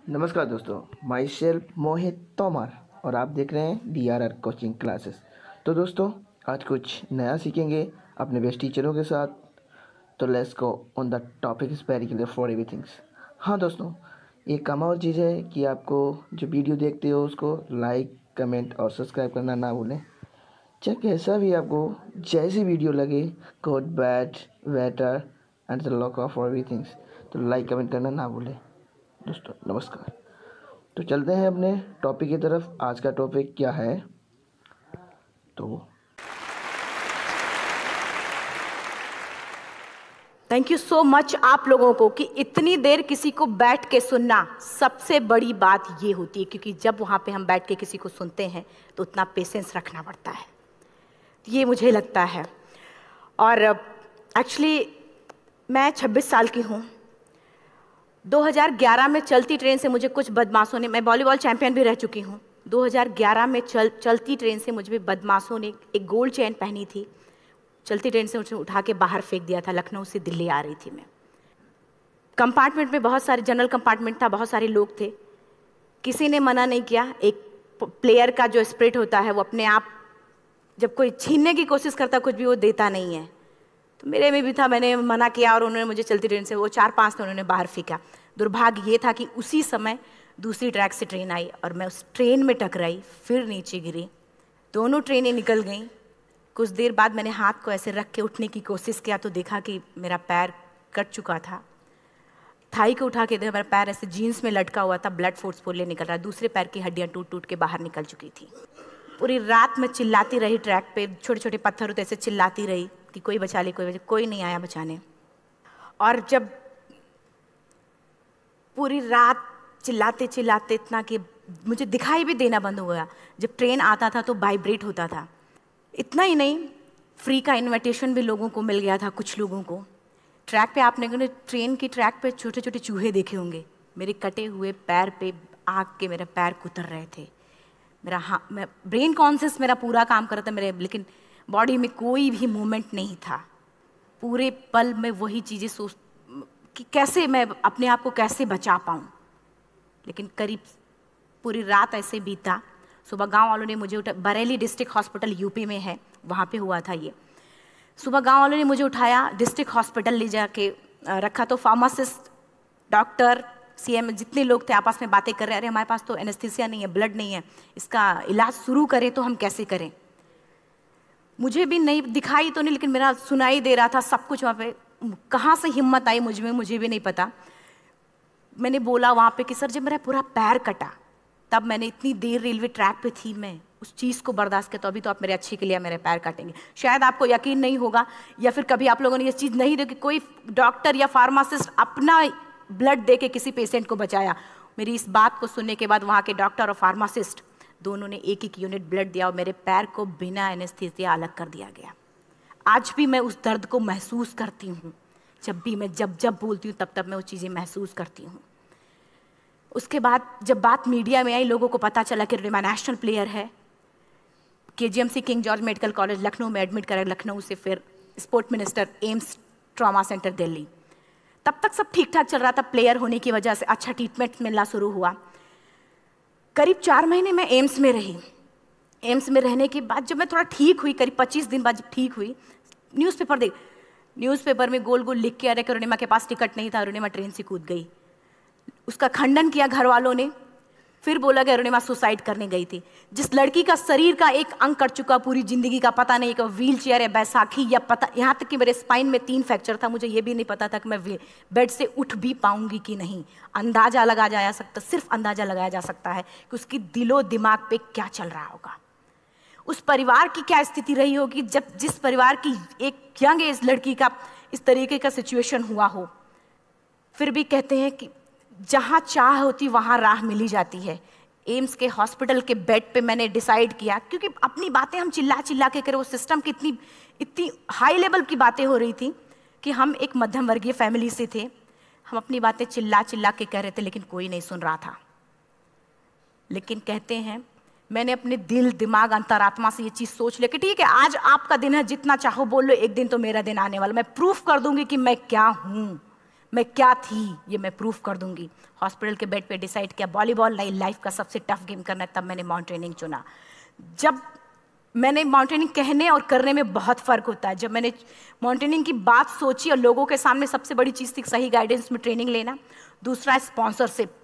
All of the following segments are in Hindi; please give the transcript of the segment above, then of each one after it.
नमस्कार दोस्तों, माई सेल्फ मोहित तोमर और आप देख रहे हैं DRR कोचिंग क्लासेस। तो दोस्तों, आज कुछ नया सीखेंगे अपने बेस्ट टीचरों के साथ। तो let's go on the topic is very clear for everything's. हाँ दोस्तों, एक कमाल चीज़ है कि आपको जो वीडियो देखते हो उसको लाइक, कमेंट और सब्सक्राइब करना ना भूलें। चाहे कैसा भी आपको जैसी वीडियो लगे, good, bad, better and the lock of everything's, तो लाइक कमेंट करना ना भूलें। दोस्तों नमस्कार। तो चलते हैं अपने टॉपिक की तरफ। आज का टॉपिक क्या है? तो थैंक यू सो मच आप लोगों को कि इतनी देर किसी को बैठ के सुनना सबसे बड़ी बात ये होती है, क्योंकि जब वहाँ पे हम बैठ के किसी को सुनते हैं तो उतना पेशेंस रखना पड़ता है, ये मुझे लगता है। और एक्चुअली मैं 26 साल की हूँ। 2011 में चलती ट्रेन से मुझे कुछ बदमाशों ने, मैं वॉलीबॉल चैंपियन भी रह चुकी हूँ। 2011 में चलती ट्रेन से मुझे बदमाशों ने एक गोल्ड चेन पहनी थी, चलती ट्रेन से मुझे उठा के बाहर फेंक दिया था। लखनऊ से दिल्ली आ रही थी मैं। कंपार्टमेंट में बहुत सारे, जनरल कंपार्टमेंट था, बहुत सारे लोग थे, किसी ने मना नहीं किया। एक प्लेयर का जो स्पिरिट होता है वो अपने आप, जब कोई छीनने की कोशिश करता कुछ भी, वो देता नहीं है। तो मेरे में भी था, मैंने मना किया और उन्होंने मुझे चलती ट्रेन से, वो 4-5 थे, उन्होंने बाहर फेंका। दुर्भाग्य ये था कि उसी समय दूसरी ट्रैक से ट्रेन आई और मैं उस ट्रेन में टकराई, फिर नीचे गिरी। दोनों ट्रेनें निकल गईं। कुछ देर बाद मैंने हाथ को ऐसे रख के उठने की कोशिश किया तो देखा कि मेरा पैर कट चुका था। थाई को उठा के देखा, मेरा पैर ऐसे जीन्स में लटका हुआ था, ब्लड फोर्सफुली निकल रहा, दूसरे पैर की हड्डियाँ टूट टूट के बाहर निकल चुकी थी। पूरी रात मैं चिल्लाती रही ट्रैक पे, छोटे छोटे पत्थर होते ऐसे चिल्लाती रही कि कोई बचा ले, कोई बचा। कोई नहीं आया बचाने। और जब पूरी रात चिल्लाते चिल्लाते इतना कि मुझे दिखाई भी देना बंद हो गया। जब ट्रेन आता था तो वाइब्रेट होता था। इतना ही नहीं, फ्री का इनविटेशन भी लोगों को मिल गया था, कुछ लोगों को। ट्रैक पे आपने ट्रेन की ट्रैक पे छोटे छोटे चूहे देखे होंगे, मेरे कटे हुए पैर पे आग के मेरे पैर कुतर रहे थे। मेरा मैं ब्रेन कॉन्शियस मेरा पूरा काम कर रहा था मेरे, लेकिन बॉडी में कोई भी मूवमेंट नहीं था। पूरे पल में वही चीज़ें सोच कि कैसे मैं अपने आप को कैसे बचा पाऊँ। लेकिन करीब पूरी रात ऐसे बीता। सुबह गांव वालों ने मुझे बरेली डिस्ट्रिक्ट हॉस्पिटल यूपी में है, वहाँ पे हुआ था ये। सुबह गांव वालों ने मुझे उठाया, डिस्ट्रिक्ट हॉस्पिटल ले जाके रखा। तो फार्मासिस्ट, डॉक्टर, CM जितने लोग थे आपस में बातें कर रहे हैं, अरे हमारे पास तो एनेस्थीसिया नहीं है, ब्लड नहीं है, इसका इलाज शुरू करें तो हम कैसे करें। मुझे भी नहीं दिखाई तो नहीं, लेकिन मेरा सुनाई दे रहा था सब कुछ वहाँ पे। कहाँ से हिम्मत आई मुझ में, मुझे भी नहीं पता। मैंने बोला वहाँ पे कि सर जब मेरा पूरा पैर कटा, तब मैंने इतनी देर रेलवे ट्रैक पे थी, मैं उस चीज़ को बर्दाश्त किया, तो अभी तो आप मेरे अच्छे के लिए मेरे पैर काटेंगे। शायद आपको यकीन नहीं होगा, या फिर कभी आप लोगों ने ये चीज़ नहीं देखी, कोई डॉक्टर या फार्मासिस्ट अपना ब्लड दे के किसी पेशेंट को बचाया। मेरी इस बात को सुनने के बाद वहाँ के डॉक्टर और फार्मासिस्ट दोनों ने एक एक यूनिट ब्लड दिया और मेरे पैर को बिना एनेस्थीसिया अलग कर दिया गया। आज भी मैं उस दर्द को महसूस करती हूँ। जब भी मैं जब बोलती हूँ तब मैं वो चीज़ें महसूस करती हूँ। उसके बाद जब बात मीडिया में आई, लोगों को पता चला कि रिमा नेशनल प्लेयर है, KGMC king George medical college Lucknow में एडमिट करा, लखनऊ से फिर sport minister, AIIMS trauma centre Delhi. तब तक सब ठीक ठाक चल रहा था। प्लेयर होने की वजह से अच्छा ट्रीटमेंट मिलना शुरू हुआ। करीब 4 महीने मैं एम्स में रही। एम्स में रहने के बाद जब मैं थोड़ा ठीक हुई, करीब 25 दिन बाद जब ठीक हुई, न्यूज़पेपर में गोल गोल लिख के आ रहे कि अरुणिमा के पास टिकट नहीं था, अरुणिमा ट्रेन से कूद गई। उसका खंडन किया घर वालों ने, फिर बोला कि अरुणिमा सुसाइड करने गई थी। जिस लड़की का शरीर का एक अंग कट चुका, पूरी जिंदगी का पता नहीं कि व्हील चेयर है, बैसाखी या पता, यहाँ तक कि मेरे स्पाइन में 3 फ्रैक्चर था, मुझे ये भी नहीं पता था कि मैं बेड से उठ भी पाऊंगी कि नहीं। अंदाजा लगाया जा सकता, सिर्फ अंदाजा लगाया जा सकता है कि उसकी दिलो दिमाग पे क्या चल रहा होगा, उस परिवार की क्या स्थिति रही होगी जब जिस परिवार की एक यंग एज लड़की का इस तरीके का सिचुएशन हुआ हो। फिर भी कहते हैं कि जहाँ चाह होती वहाँ राह मिली जाती है। एम्स के हॉस्पिटल के बेड पे मैंने डिसाइड किया, क्योंकि अपनी बातें हम चिल्ला चिल्ला के करें, वो सिस्टम की इतनी हाई लेवल की बातें हो रही थी कि हम एक मध्यम वर्गीय फैमिली से थे। हम अपनी बातें चिल्ला चिल्ला के कह रहे थे, लेकिन कोई नहीं सुन रहा था। लेकिन कहते हैं मैंने अपने दिल, दिमाग, अंतरात्मा से ये चीज़ सोच लिया कि ठीक है, आज आपका दिन है, जितना चाहो बोल लो, एक दिन तो मेरा दिन आने वाला, मैं प्रूफ कर दूंगी कि मैं क्या हूँ। मैं क्या थी ये मैं प्रूफ कर दूंगी। हॉस्पिटल के बेड पे डिसाइड किया वॉलीबॉल नहीं, लाइफ का सबसे टफ गेम करना है, तब मैंने माउंटेनिंग चुना। जब मैंने माउंटेनिंग कहने और करने में बहुत फ़र्क होता है। जब मैंने माउंटेनिंग की बात सोची और लोगों के सामने, सबसे बड़ी चीज़ थी सही गाइडेंस में ट्रेनिंग लेना, दूसरा स्पॉन्सरशिप।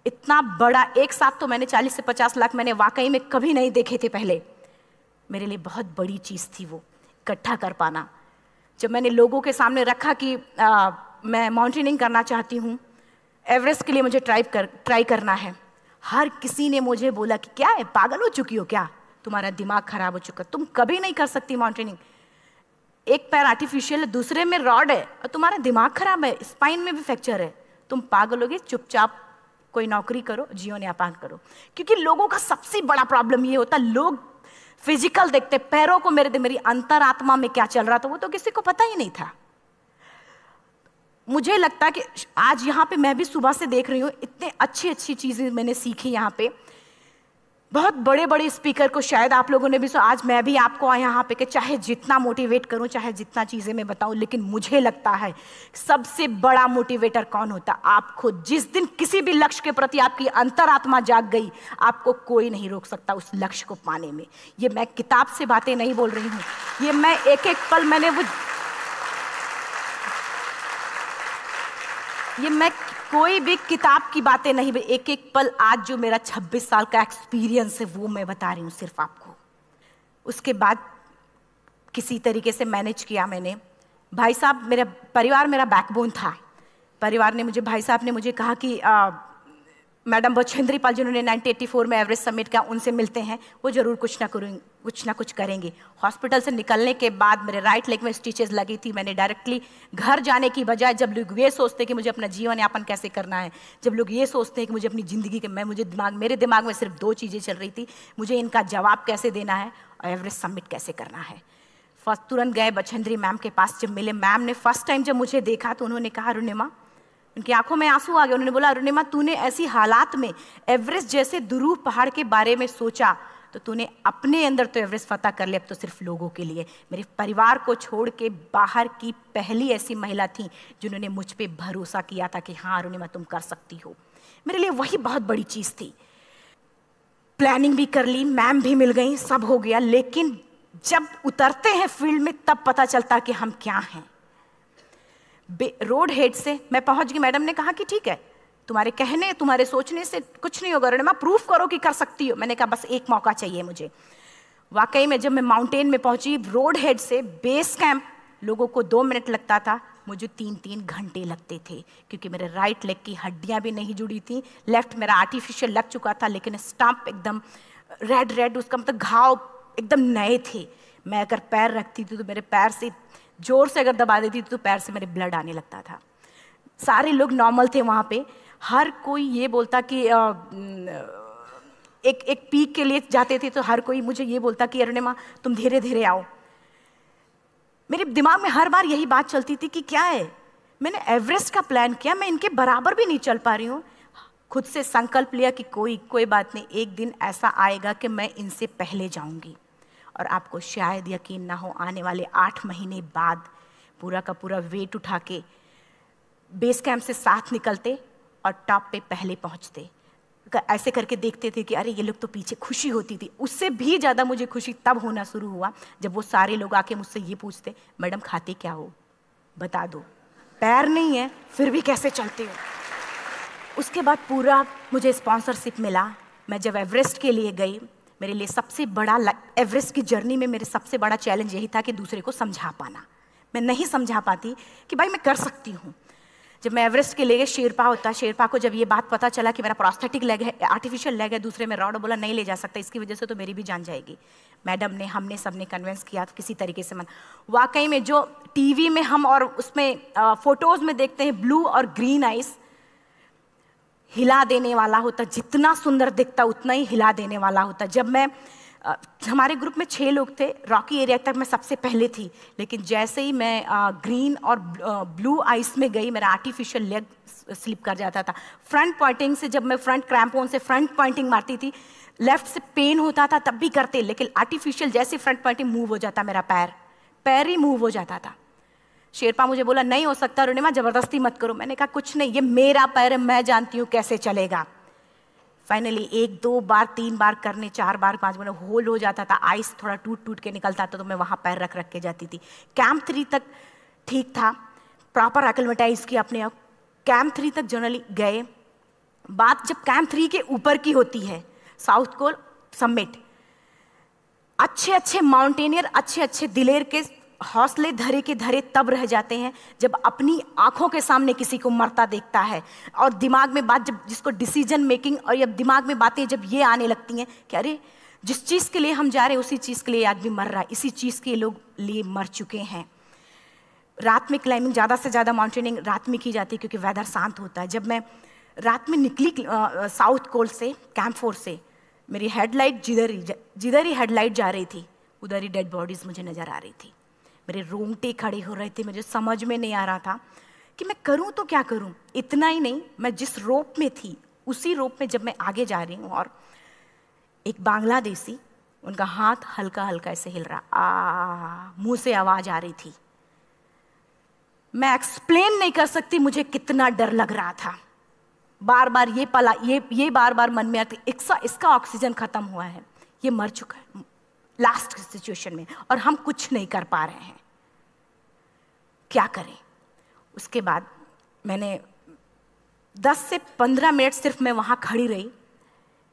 इतना बड़ा एक साथ तो मैंने 40 से 50 लाख मैंने वाकई में कभी नहीं देखे थे पहले। मेरे लिए बहुत बड़ी चीज़ थी वो इकट्ठा कर पाना। जब मैंने लोगों के सामने रखा कि मैं माउंटेनिंग करना चाहती हूँ, एवरेस्ट के लिए मुझे ट्राई करना है, हर किसी ने मुझे बोला कि क्या है, पागल हो चुकी हो क्या, तुम्हारा दिमाग खराब हो चुका, तुम कभी नहीं कर सकती माउंटेनिंग। एक पैर आर्टिफिशियल है, दूसरे में रॉड है, और तुम्हारा दिमाग खराब है, स्पाइन में भी फ्रैक्चर है, तुम पागल होगे, चुपचाप कोई नौकरी करो, जीवन यापन करो। क्योंकि लोगों का सबसे बड़ा प्रॉब्लम ये होता, लोग फिजिकल देखते, पैरों को मेरी अंतरात्मा में क्या चल रहा था वो तो किसी को पता ही नहीं था। मुझे लगता है कि आज यहाँ पे मैं भी सुबह से देख रही हूँ, इतने अच्छी चीजें मैंने सीखी यहाँ पे। बहुत बड़े बड़े स्पीकर को शायद आप लोगों ने भी सुना, आज मैं भी आपको यहाँ पे कि चाहे जितना मोटिवेट करूँ, चाहे जितना चीज़ें मैं बताऊँ, लेकिन मुझे लगता है सबसे बड़ा मोटिवेटर कौन होता, आप खुद। जिस दिन किसी भी लक्ष्य के प्रति आपकी अंतरात्मा जाग गई, आपको कोई नहीं रोक सकता उस लक्ष्य को पाने में। ये मैं किताब से बातें नहीं बोल रही हूँ, ये मैं एक एक पल मैंने वो, ये मैं कोई भी किताब की बातें नहीं, एक एक पल आज जो मेरा 26 साल का एक्सपीरियंस है वो मैं बता रही हूँ सिर्फ आपको। उसके बाद किसी तरीके से मैनेज किया मैंने। भाई साहब, मेरा परिवार मेरा बैकबोन था। परिवार ने मुझे, भाई साहब ने मुझे कहा कि मैडम बछेंद्री पाल जिन्होंने 1984 में एवरेस्ट समिट किया, उनसे मिलते हैं, वो जरूर कुछ ना कुछ करेंगे। हॉस्पिटल से निकलने के बाद मेरे राइट लेग में स्टिचेस लगी थी। मैंने डायरेक्टली घर जाने की बजाय, जब लोग ये सोचते हैं कि मुझे अपना जीवन यापन कैसे करना है, जब लोग ये सोचते हैं कि मुझे अपनी ज़िंदगी के, मेरे दिमाग में सिर्फ 2 चीज़ें चल रही थी, मुझे इनका जवाब कैसे देना है और एवरेस्ट समिट कैसे करना है। फर्स्ट तुरंत गए बछेंद्री मैम के पास। जब मिले, मैम ने फर्स्ट टाइम जब मुझे देखा तो उन्होंने कहा, अरुणिमा, उनकी आंखों में आंसू आ गए। उन्होंने बोला, अरुणिमा, तूने ऐसी हालात में एवरेस्ट जैसे दुरूह पहाड़ के बारे में सोचा तो तूने अपने अंदर तो एवरेस्ट फतह कर लिया, अब तो सिर्फ लोगों के लिए। मेरे परिवार को छोड़ के बाहर की पहली ऐसी महिला थी जिन्होंने मुझ पे भरोसा किया था कि हाँ अरुणिमा, तुम कर सकती हो। मेरे लिए वही बहुत बड़ी चीज़ थी। प्लानिंग भी कर ली, मैम भी मिल गई, सब हो गया। लेकिन जब उतरते हैं फील्ड में तब पता चलता कि हम क्या हैं। रोड हेड से मैं पहुंच गई। मैडम ने कहा कि ठीक है, तुम्हारे कहने, तुम्हारे सोचने से कुछ नहीं होगा अरुणिमा, प्रूफ करो कि कर सकती हो। मैंने कहा बस एक मौका चाहिए मुझे। वाकई में जब मैं माउंटेन में पहुंची, रोड हेड से बेस कैंप लोगों को 2 मिनट लगता था, मुझे 3-3 घंटे लगते थे, क्योंकि मेरे राइट लेग की हड्डियां भी नहीं जुड़ी थी। लेफ्ट मेरा आर्टिफिशियल लग चुका था, लेकिन स्टंप एकदम रेड, उसका मतलब घाव एकदम नए थे। मैं अगर पैर रखती थी तो मेरे पैर से जोर से अगर दबा देती थी तो पैर से मेरे ब्लड आने लगता था। सारे लोग नॉर्मल थे वहाँ पे। हर कोई ये बोलता कि एक पीक के लिए जाते थे तो हर कोई मुझे ये बोलता कि अरुणिमा, तुम धीरे धीरे आओ। मेरे दिमाग में हर बार यही बात चलती थी कि क्या है, मैंने एवरेस्ट का प्लान किया, मैं इनके बराबर भी नहीं चल पा रही हूँ। खुद से संकल्प लिया कि कोई बात नहीं, एक दिन ऐसा आएगा कि मैं इनसे पहले जाऊंगी। और आपको शायद यकीन ना हो, आने वाले 8 महीने बाद पूरा का पूरा वेट उठा के बेस कैंप से साथ निकलते और टॉप पे पहले पहुंचते। ऐसे करके देखते थे कि अरे ये लोग तो पीछे। खुशी होती थी। उससे भी ज़्यादा मुझे खुशी तब होना शुरू हुआ जब वो सारे लोग आके मुझसे ये पूछते, मैडम खाते क्या हो, बता दो, पैर नहीं है फिर भी कैसे चलते हो। उसके बाद पूरा मुझे स्पॉन्सरशिप मिला। मैं जब एवरेस्ट के लिए गई, मेरे लिए सबसे बड़ा, एवरेस्ट की जर्नी में मेरे सबसे बड़ा चैलेंज यही था कि दूसरे को समझा पाना। मैं नहीं समझा पाती कि भाई मैं कर सकती हूँ। जब मैं एवरेस्ट के लिए, शेरपा होता, शेरपा को जब ये बात पता चला कि मेरा प्रोस्थेटिक लेग है, आर्टिफिशियल लेग है, दूसरे में रॉड, बोला नहीं ले जा सकता, इसकी वजह से तो मेरी भी जान जाएगी। मैडम ने, हमने सबने कन्विंस किया किसी तरीके से। मन वाकई में जो टीवी में हम और उसमें फोटोज़ में देखते हैं, ब्लू और ग्रीन आइस, हिला देने वाला होता, जितना सुंदर दिखता उतना ही हिला देने वाला होता। जब मैं, हमारे ग्रुप में 6 लोग थे, रॉकी एरिया तक मैं सबसे पहले थी, लेकिन जैसे ही मैं ग्रीन और ब्लू आइस में गई, मेरा आर्टिफिशियल लेग स्लिप कर जाता था। फ्रंट पॉइंटिंग से, जब मैं फ्रंट क्रैम्पोन से फ्रंट पॉइंटिंग मारती थी, लेफ्ट से पेन होता था तब भी करते, लेकिन आर्टिफिशियल जैसे फ्रंट पॉइंटिंग मूव हो जाता, मेरा पैर ही मूव हो जाता था। शेरपा मुझे बोला नहीं हो सकता अरुणिमा, जबरदस्ती मत करो। मैंने कहा कुछ नहीं, ये मेरा पैर है, मैं जानती हूँ कैसे चलेगा। फाइनली 1 2 बार 3 बार करने, 4 बार 5 बार होल हो जाता था, आइस थोड़ा टूट टूट के निकलता था, तो मैं वहाँ पैर रख रख के जाती थी। कैंप 3 तक ठीक था, प्रॉपर एक्लेमेटाइज किया अपने आप। कैंप 3 तक जनरली गए। बात जब कैंप 3 के ऊपर की होती है, साउथ कोल समिट, अच्छे अच्छे माउंटेनियर, अच्छे अच्छे दिलेर के हौसले धरे के धरे तब रह जाते हैं जब अपनी आंखों के सामने किसी को मरता देखता है, और दिमाग में बात, जब जिसको डिसीजन मेकिंग, और जब दिमाग में बातें जब ये आने लगती हैं कि अरे जिस चीज़ के लिए हम जा रहे हैं उसी चीज़ के लिए आदमी मर रहा है, इसी चीज़ के लोग लिए मर चुके हैं। रात में क्लाइंबिंग, ज़्यादा से ज़्यादा माउंटेनिंग रात में की जाती है क्योंकि वेदर शांत होता है। जब मैं रात में निकली साउथ कोल से, कैंप 4 से, मेरी हेडलाइट जिधर ही हेडलाइट जा रही थी उधर ही डेड बॉडीज मुझे नज़र आ रही थी। मेरे रोंगटे खड़े हो रहे थे, मुझे समझ में नहीं आ रहा था कि मैं करूं तो क्या करूं। इतना ही नहीं, मैं जिस रोप में थी उसी रोप में जब मैं आगे जा रही हूं और एक बांग्लादेशी, उनका हाथ हल्का हल्का ऐसे हिल रहा, मुंह से आवाज आ रही थी। मैं एक्सप्लेन नहीं कर सकती मुझे कितना डर लग रहा था। बार बार ये बार बार मन में आती, इसका ऑक्सीजन खत्म हुआ है, ये मर चुका है लास्ट सिचुएशन में, और हम कुछ नहीं कर पा रहे हैं, क्या करें। उसके बाद मैंने 10 से 15 मिनट सिर्फ मैं वहाँ खड़ी रही।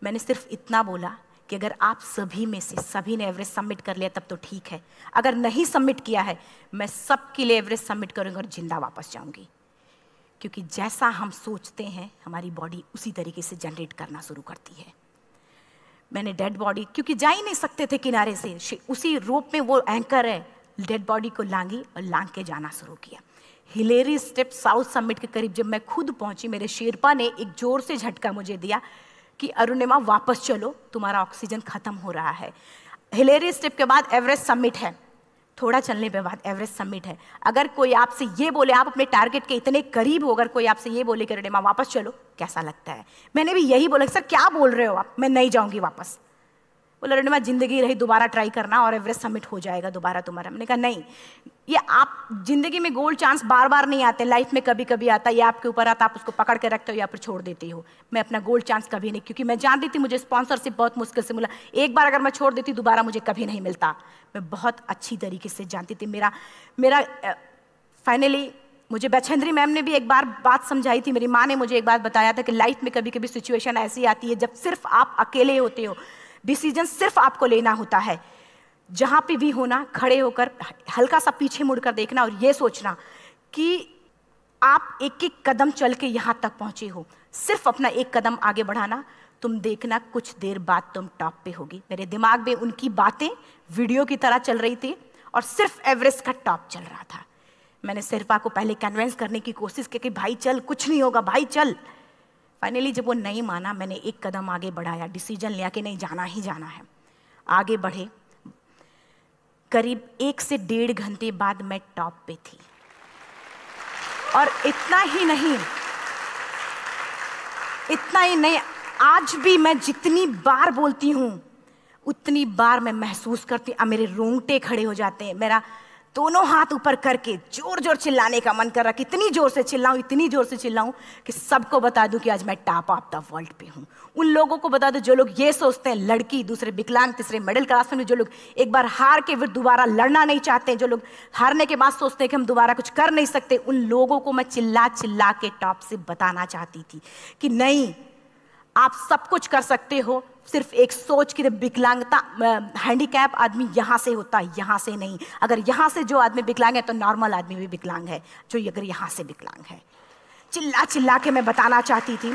मैंने सिर्फ इतना बोला कि अगर आप सभी में से सभी ने एवरेस्ट सबमिट कर लिया तब तो ठीक है, अगर नहीं सबमिट किया है मैं सबके लिए एवरेस्ट सबमिट करूँगी और जिंदा वापस जाऊँगी। क्योंकि जैसा हम सोचते हैं हमारी बॉडी उसी तरीके से जनरेट करना शुरू करती है। मैंने डेड बॉडी, क्योंकि जा ही नहीं सकते थे किनारे से, उसी रोप में वो एंकर है, डेड बॉडी को लांगी और लांग के जाना शुरू किया। हिलेरी स्टेप साउथ समिट के करीब जब मैं खुद पहुंची, मेरे शेरपा ने एक जोर से झटका मुझे दिया कि अरुणिमा वापस चलो, तुम्हारा ऑक्सीजन खत्म हो रहा है। हिलेरी स्टेप के बाद एवरेस्ट समिट है, थोड़ा चलने के बाद एवरेस्ट समिट है। अगर कोई आपसे ये बोले, आप अपने टारगेट के इतने करीब हो, अगर कोई आपसे ये बोले कि अरुणिमा वापस चलो, कैसा लगता है? मैंने भी यही बोला, सर क्या बोल रहे हो आप, मैं नहीं जाऊंगी वापस। बोला अरुणिमा जिंदगी रही, दोबारा ट्राई करना और एवरेस्ट समिट हो जाएगा दोबारा तुम्हारा। मैंने कहा नहीं, ये आप जिंदगी में गोल्ड चांस बार बार नहीं आते, लाइफ में कभी कभी आता है, ये आपके ऊपर आता, आप उसको पकड़ के रखते हो या फिर छोड़ देते हो। मैं अपना गोल्ड चांस कभी नहीं, क्योंकि मैं जानती थी मुझे स्पॉन्सरशिप बहुत मुश्किल से मिला, एक बार अगर मैं छोड़ देती दोबारा मुझे कभी नहीं मिलता। मैं बहुत अच्छी तरीके से जानती थी। मेरा फाइनली मुझे बछेंद्री मैम ने भी एक बार बात समझाई थी, मेरी माँ ने मुझे एक बात बताया था कि लाइफ में कभी कभी सिचुएशन ऐसी आती है जब सिर्फ आप अकेले होते हो, डिसीजन सिर्फ आपको लेना होता है। जहां पे भी होना, खड़े होकर हल्का सा पीछे मुड़कर देखना और ये सोचना कि आप एक एक कदम चल के यहां तक पहुंचे हो, सिर्फ अपना एक कदम आगे बढ़ाना, तुम देखना कुछ देर बाद तुम टॉप पे होगी। मेरे दिमाग में उनकी बातें वीडियो की तरह चल रही थी और सिर्फ एवरेस्ट का टॉप चल रहा था। मैंने शेरपा को पहले कन्विंस करने की कोशिश की कि भाई चल, कुछ नहीं होगा भाई चल। फाइनली जब वो नहीं माना, मैंने एक कदम आगे बढ़ाया, डिसीजन लिया कि नहीं जाना ही जाना है। आगे बढ़े, करीब 1 से 1.5 घंटे बाद मैं टॉप पे थी। और इतना ही नहीं, आज भी मैं जितनी बार बोलती हूँ उतनी बार मैं महसूस करती हूँ, मेरे रोंगटे खड़े हो जाते हैं, मेरा दोनों हाथ ऊपर करके जोर जोर चिल्लाने का मन कर रहा, कितनी जोर से चिल्लाऊं, इतनी जोर से चिल्लाऊं कि सबको बता दूं कि आज मैं टॉप ऑफ द वर्ल्ड पे हूं। उन लोगों को बता दूं जो लोग ये सोचते हैं, लड़की, दूसरे विकलांग, तीसरे मिडिल क्लास में, जो लोग एक बार हार के फिर दोबारा लड़ना नहीं चाहते, जो लोग हारने के बाद सोचते हैं कि हम दोबारा कुछ कर नहीं सकते, उन लोगों को मैं चिल्ला चिल्ला के टॉप से बताना चाहती थी कि नहीं, आप सब कुछ कर सकते हो, सिर्फ एक सोच की विकलांगता, हैंडीकैप आदमी यहाँ से होता है, यहाँ से नहीं। अगर यहाँ से जो आदमी विकलांग है तो नॉर्मल आदमी भी विकलांग है, जो अगर यहाँ से विकलांग है। चिल्ला चिल्ला के मैं बताना चाहती थी।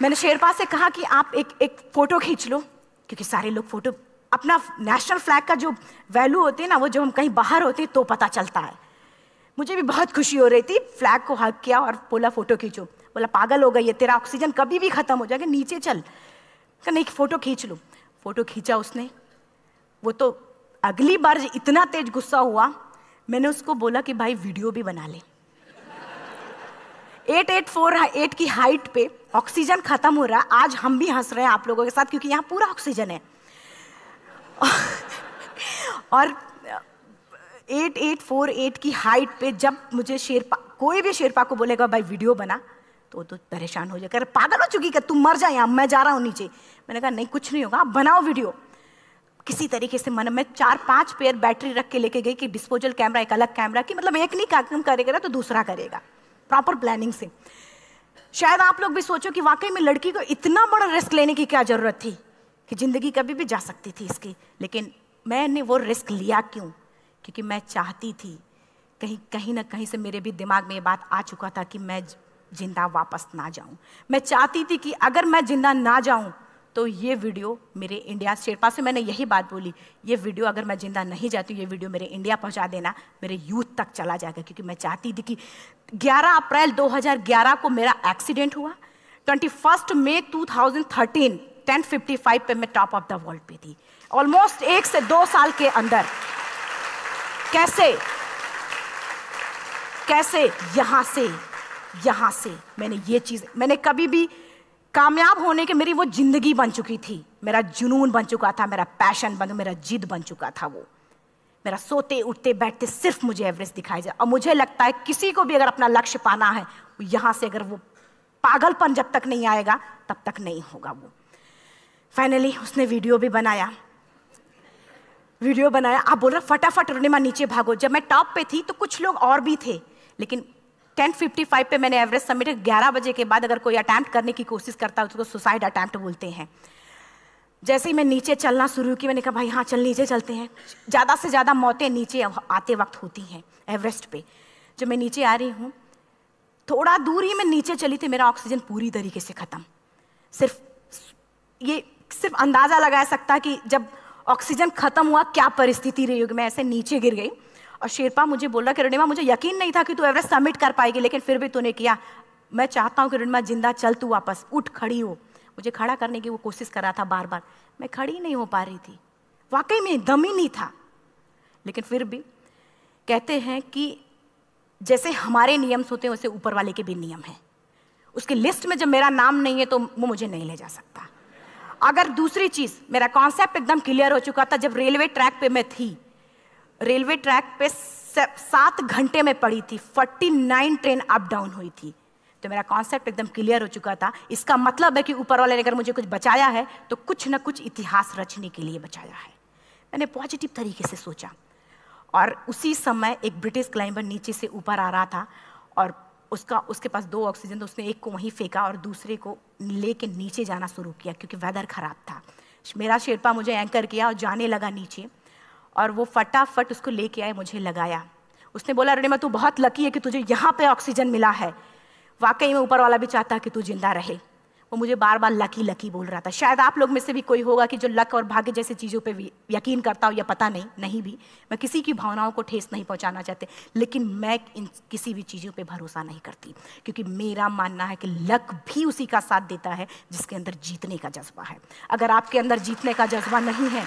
मैंने शेरपा से कहा कि आप एक फोटो खींच लो, क्योंकि सारे लोग फोटो, अपना नेशनल फ्लैग का जो वैल्यू होती है ना, वो जब हम कहीं बाहर होते हैं तो पता चलता है। मुझे भी बहुत खुशी हो रही थी, फ्लैग को हग किया और बोला फोटो खींचो। बोला पागल हो गई है, तेरा ऑक्सीजन कभी भी खत्म हो जाएगा, नीचे चल। नहीं, फोटो खींच लो। फोटो खींचा उसने। वो तो अगली बार इतना तेज गुस्सा हुआ, मैंने उसको बोला कि भाई वीडियो भी बना ले। 8848 की हाइट पे ऑक्सीजन खत्म हो रहा है। आज हम भी हंस रहे हैं आप लोगों के साथ, क्योंकि यहाँ पूरा ऑक्सीजन है। और 8848 की हाइट पे जब मुझे शेरपा, कोई भी शेरपा को बोलेगा भाई वीडियो बना, तो वो तो परेशान हो जाएगा, पागल हो चुकी क्या, तुम मर जाए, मैं जा रहा हूँ नीचे। मैंने कहा नहीं कुछ नहीं होगा, आप बनाओ वीडियो। किसी तरीके से मन में 4-5 पेयर बैटरी रख के लेके गई कि डिस्पोजल कैमरा, एक अलग कैमरा, की मतलब एक नहीं काम करेगा तो दूसरा करेगा, प्रॉपर प्लानिंग से। शायद आप लोग भी सोचो कि वाकई में लड़की को इतना बड़ा रिस्क लेने की क्या जरूरत थी कि जिंदगी कभी भी जा सकती थी इसकी। लेकिन मैंने वो रिस्क लिया क्यों? क्योंकि मैं चाहती थी, कहीं ना कहीं से मेरे भी दिमाग में ये बात आ चुका था कि मैं जिंदा वापस ना जाऊं। मैं चाहती थी कि अगर मैं जिंदा ना जाऊं तो ये वीडियो मेरे इंडिया, शेरपा से मैंने यही बात बोली, ये वीडियो अगर मैं जिंदा नहीं जाती, ये वीडियो मेरे इंडिया पहुंचा देना, मेरे यूथ तक चला जाएगा। क्योंकि मैं चाहती थी कि 11 अप्रैल 2011 को मेरा एक्सीडेंट हुआ, 21 मई 2013 10:55 पे मैं टॉप ऑफ द वर्ल्ड पे थी। ऑलमोस्ट 1 से 2 साल के अंदर कैसे यहां से मैंने ये चीज, मैंने कभी भी कामयाब होने के, मेरी वो जिंदगी बन चुकी थी, मेरा जुनून बन चुका था, मेरा पैशन मेरा जिद बन चुका था। वो मेरा सोते उठते बैठते सिर्फ मुझे एवरेस्ट दिखाई जाए। और मुझे लगता है किसी को भी अगर अपना लक्ष्य पाना है, यहां से अगर वो पागलपन जब तक नहीं आएगा तब तक नहीं होगा। वो फाइनली उसने वीडियो भी बनाया। आप बोल रहे फटाफट रोनिमा नीचे भागो। जब मैं टॉप पे थी तो कुछ लोग और भी थे, लेकिन 10:55 पे मैंने एवरेस्ट समिट, 11 बजे के बाद अगर कोई अटैम्प्ट करने की कोशिश करता है उसको सुसाइड अटैम्प्ट बोलते हैं। जैसे ही मैं नीचे चलना शुरू की, मैंने कहा भाई हाँ चल नीचे चलते हैं। ज़्यादा से ज़्यादा मौतें नीचे आते वक्त होती हैं एवरेस्ट पे। जब मैं नीचे आ रही हूँ, थोड़ा दूर ही मैं नीचे चली थी, मेरा ऑक्सीजन पूरी तरीके से ख़त्म। सिर्फ अंदाज़ा लगा सकता कि जब ऑक्सीजन ख़त्म हुआ क्या परिस्थिति रही होगी। मैं ऐसे नीचे गिर गई और शेरपा मुझे बोला कि रोनिमा मुझे यकीन नहीं था कि तू एवरेस्ट सबमिट कर पाएगी, लेकिन फिर भी तूने किया। मैं चाहता हूँ कि रोनिमा जिंदा चल, तू वापस उठ, खड़ी हो। मुझे खड़ा करने की वो कोशिश कर रहा था बार बार, मैं खड़ी नहीं हो पा रही थी, वाकई में दम ही नहीं था। लेकिन फिर भी कहते हैं कि जैसे हमारे नियम होते हैं वैसे ऊपर वाले के भी नियम हैं। उसकी लिस्ट में जब मेरा नाम नहीं है तो वो मुझे नहीं ले जा सकता। अगर दूसरी चीज़, मेरा कॉन्सेप्ट एकदम क्लियर हो चुका था। जब रेलवे ट्रैक पे मैं थी, रेलवे ट्रैक पे 7 घंटे में पड़ी थी, 49 ट्रेन अप डाउन हुई थी, तो मेरा कॉन्सेप्ट एकदम क्लियर हो चुका था। इसका मतलब है कि ऊपर वाले ने अगर मुझे कुछ बचाया है तो कुछ ना कुछ इतिहास रचने के लिए बचाया है। मैंने पॉजिटिव तरीके से सोचा। और उसी समय एक ब्रिटिश क्लाइंबर नीचे से ऊपर आ रहा था और उसके पास 2 ऑक्सीजन, तो उसने एक को वहीं फेंका और दूसरे को लेके नीचे जाना शुरू किया क्योंकि वेदर खराब था। मेरा शेरपा मुझे एंकर किया और जाने लगा नीचे, और वो फटाफट उसको लेके आए, मुझे लगाया। उसने बोला रोनिमा तू बहुत लकी है कि तुझे यहाँ पे ऑक्सीजन मिला है। वाकई में ऊपर वाला भी चाहता है कि तू जिंदा रहे। वो मुझे बार बार लकी लकी बोल रहा था। शायद आप लोग में से भी कोई होगा कि जो लक और भाग्य जैसी चीज़ों पे यकीन करता हो, या पता नहीं भी। मैं किसी की भावनाओं को ठेस नहीं पहुंचाना चाहती, लेकिन मैं इन किसी भी चीज़ों पे भरोसा नहीं करती, क्योंकि मेरा मानना है कि लक भी उसी का साथ देता है जिसके अंदर जीतने का जज्बा है। अगर आपके अंदर जीतने का जज्बा नहीं है,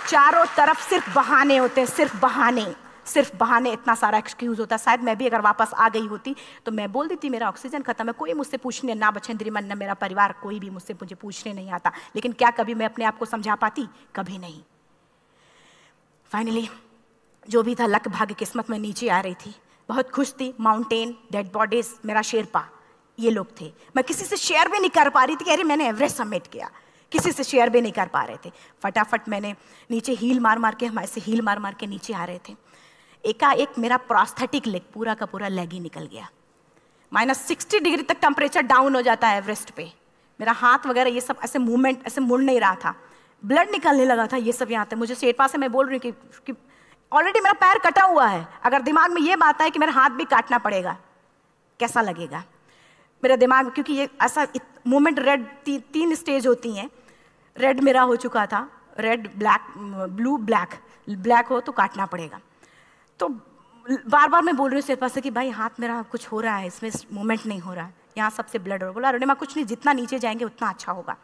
चारों तरफ सिर्फ बहाने होते हैं, सिर्फ बहाने, इतना सारा एक्सक्यूज होता है। शायद मैं भी अगर वापस आ गई होती तो मैं बोल देती मेरा ऑक्सीजन खत्म है, कोई मुझसे पूछने ना, बछेंद्री मन, न मेरा परिवार, कोई भी मुझे पूछने नहीं आता। लेकिन क्या कभी मैं अपने आप को समझा पाती? कभी नहीं। फाइनली जो भी था, लक भाग्य किस्मत में नीचे आ रही थी, बहुत खुश थी। माउंटेन, डेड बॉडीज, मेरा शेरपा, ये लोग थे। मैं किसी से शेयर भी नहीं कर पा रही थी कि अरे मैंने एवरेस्ट सबमिट किया, किसी से शेयर भी नहीं कर पा रहे थे। फटाफट मैंने नीचे हील मार के, हमारे से हील मार के नीचे आ रहे थे। एकाएक मेरा प्रोस्थेटिक लेग, पूरा का पूरा लेग ही निकल गया। -60 डिग्री तक टेम्परेचर डाउन हो जाता है एवरेस्ट पे। मेरा हाथ वगैरह ये सब ऐसे मूवमेंट, ऐसे मुड़ नहीं रहा था, ब्लड निकलने लगा था, ये सब यहाँ था। मुझे शेरपा से मैं बोल रही हूँ कि ऑलरेडी मेरा पैर कटा हुआ है, अगर दिमाग में ये बात है कि मेरा हाथ भी काटना पड़ेगा, कैसा लगेगा मेरे दिमाग? क्योंकि ये ऐसा मूवमेंट, रेड 3 स्टेज होती हैं। रेड मेरा हो चुका था, रेड, ब्लैक, ब्लू, ब्लैक हो तो काटना पड़ेगा। तो बार बार मैं बोल रही हूँ शेरपा से कि भाई हाथ मेरा कुछ हो रहा है, इसमें मूवमेंट नहीं हो रहा है, यहाँ सबसे ब्लड हो रहा है। बोला रोनिमा कुछ नहीं, जितना नीचे जाएंगे उतना अच्छा होगा।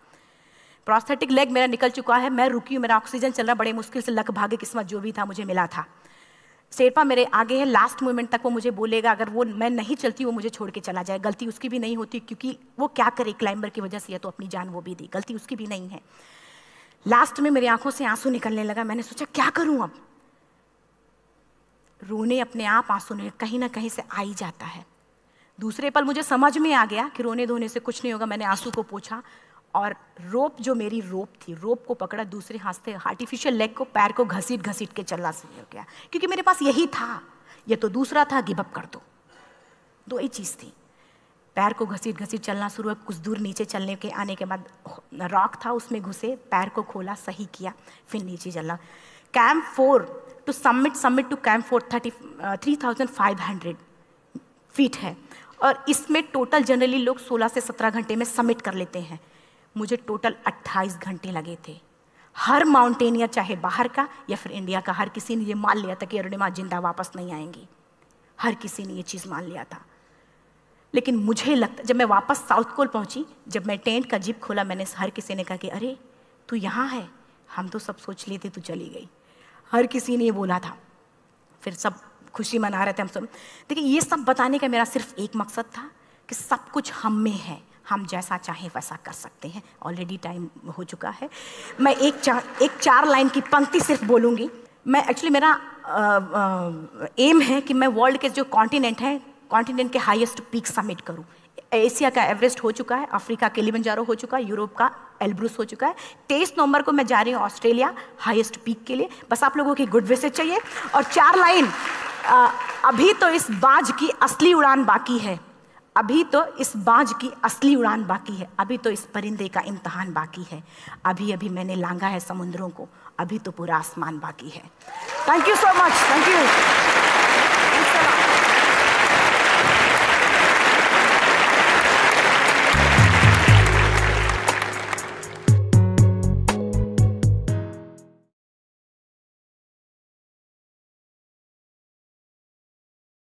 प्रोस्थेटिक लेग मेरा निकल चुका है, मैं रुकी हूँ, मेरा ऑक्सीजन चल रहा, बड़े मुश्किल से लक भाग्य किस्मत जो भी था मुझे मिला था। शेरपा मेरे आगे है, लास्ट मोमेंट तक वो मुझे बोलेगा, अगर वो मैं नहीं चलती वो मुझे छोड़ के चला जाए। गलती उसकी भी नहीं होती, क्योंकि वो क्या करे, क्लाइंबर की वजह से, या तो अपनी जान वो भी दी, गलती उसकी भी नहीं है। लास्ट में मेरी आंखों से आंसू निकलने लगा। मैंने सोचा क्या करूं अब? रोने अपने आप आंसू ने कहीं ना कहीं से आ ही जाता है। दूसरे पल मुझे समझ में आ गया कि रोने धोने से कुछ नहीं होगा। मैंने आंसू को पोंछा और रोप, जो मेरी रोप थी, रोप को पकड़ा, दूसरे हाथ से आर्टिफिशियल लेग को, पैर को घसीट घसीट के चलना शुरू हो गया, क्योंकि मेरे पास यही था। ये तो दूसरा था, गिव अप कर दो ही चीज़ थी। पैर को घसीट घसीट चलना शुरू हुआ। कुछ दूर नीचे चलने के आने के बाद रॉक था, उसमें घुसे, पैर को खोला, सही किया, फिर नीचे चलना। Camp 4 to summit to camp 4 3500 feet है, और इसमें टोटल जनरली लोग 16 से 17 घंटे में समिट कर लेते हैं। मुझे टोटल 28 घंटे लगे थे। हर माउंटेनियर, चाहे बाहर का या फिर इंडिया का, हर किसी ने ये मान लिया था कि अरुणिमा जिंदा वापस नहीं आएंगी। हर किसी ने ये चीज़ मान लिया था। लेकिन मुझे लगता, जब मैं वापस साउथ पोल पहुंची, जब मैं टेंट का जिप खोला, मैंने हर किसी ने कहा कि अरे तू यहाँ है, हम तो सब सोच लिए थे तू चली गई। हर किसी ने ये बोला था। फिर सब खुशी मना रहे थे हम सब। देखिए, ये सब बताने का मेरा सिर्फ एक मकसद था कि सब कुछ हम में है, हम जैसा चाहें वैसा कर सकते हैं। ऑलरेडी टाइम हो चुका है। मैं एक चार लाइन की पंक्ति सिर्फ बोलूँगी। मैं एक्चुअली, मेरा एम है कि मैं वर्ल्ड के जो कॉन्टिनेंट हैं, कॉन्टिनेंट के हाईएस्ट पीक समिट करूं। एशिया का एवरेस्ट हो चुका है, अफ्रीका किलिमंजारो हो चुका है, यूरोप का एल्ब्रुस हो चुका है। 23 नवंबर को मैं जा रही हूँ ऑस्ट्रेलिया हाईएस्ट पीक के लिए। बस आप लोगों की गुड विशेस चाहिए। और 4 लाइन, अभी तो इस बाज की असली उड़ान बाकी है, अभी तो इस बाज की असली उड़ान बाकी है, अभी तो इस परिंदे का इम्तहान बाकी है, अभी अभी मैंने लांघा है समुद्रों को, अभी तो पूरा आसमान बाकी है। Thank you so much, thank you.